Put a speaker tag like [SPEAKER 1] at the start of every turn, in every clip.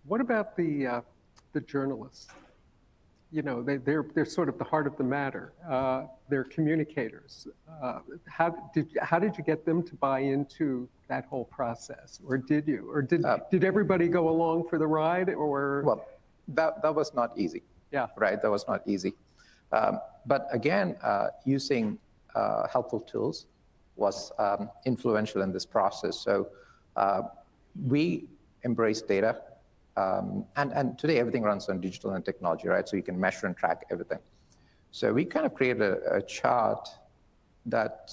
[SPEAKER 1] What about the journalists? You know, they're sort of the heart of the matter. They're communicators. How did you get them to buy into that whole process, or did you, or did everybody go along for the ride, or?
[SPEAKER 2] Well, that was not easy.
[SPEAKER 1] Yeah.
[SPEAKER 2] Right. That was not easy. But again, using helpful tools was influential in this process. So we embrace data. And today everything runs on digital and technology, right? So you can measure and track everything. So we kind of created a chart that,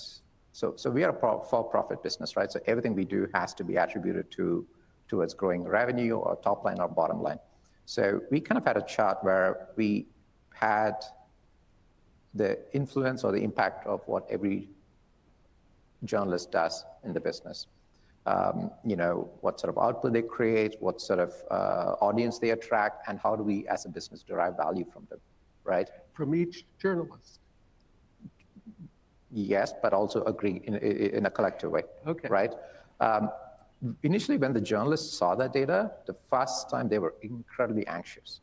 [SPEAKER 2] so we are a for-profit business, right? So everything we do has to be attributed towards growing revenue or top line or bottom line. So we kind of had a chart where we had the influence or the impact of what every journalist does in the business. You know, what sort of output they create, what sort of audience they attract, and how do we as a business derive value from them, right?
[SPEAKER 1] From each journalist?
[SPEAKER 2] Yes, but also agree in a collective way,
[SPEAKER 1] okay.
[SPEAKER 2] Right? Initially, when the journalists saw that data, the first time they were incredibly anxious,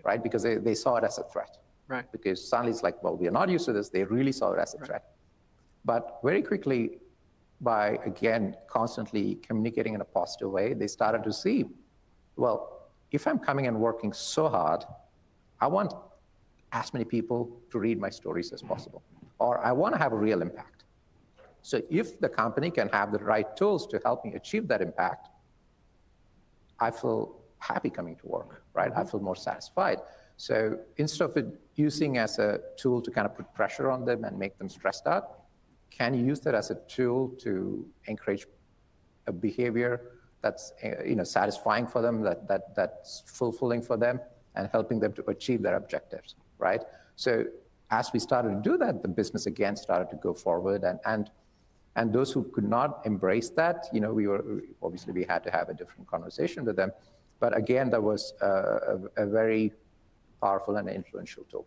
[SPEAKER 2] right? Because they saw it as a threat.
[SPEAKER 1] Right.
[SPEAKER 2] Because suddenly it's like, well, we are not used to this. They really saw it as a threat. But very quickly, by, again, constantly communicating in a positive way, they started to see, well, if I'm coming and working so hard, I want as many people to read my stories as possible, or I want to have a real impact. So if the company can have the right tools to help me achieve that impact, I feel happy coming to work, right? I feel more satisfied. So instead of it using as a tool to kind of put pressure on them and make them stressed out, can you use that as a tool to encourage a behavior that's satisfying for them, that's fulfilling for them, and helping them to achieve their objectives, right? So as we started to do that, the business again started to go forward, and those who could not embrace that, we had to have a different conversation with them. But again, that was a very powerful and influential tool.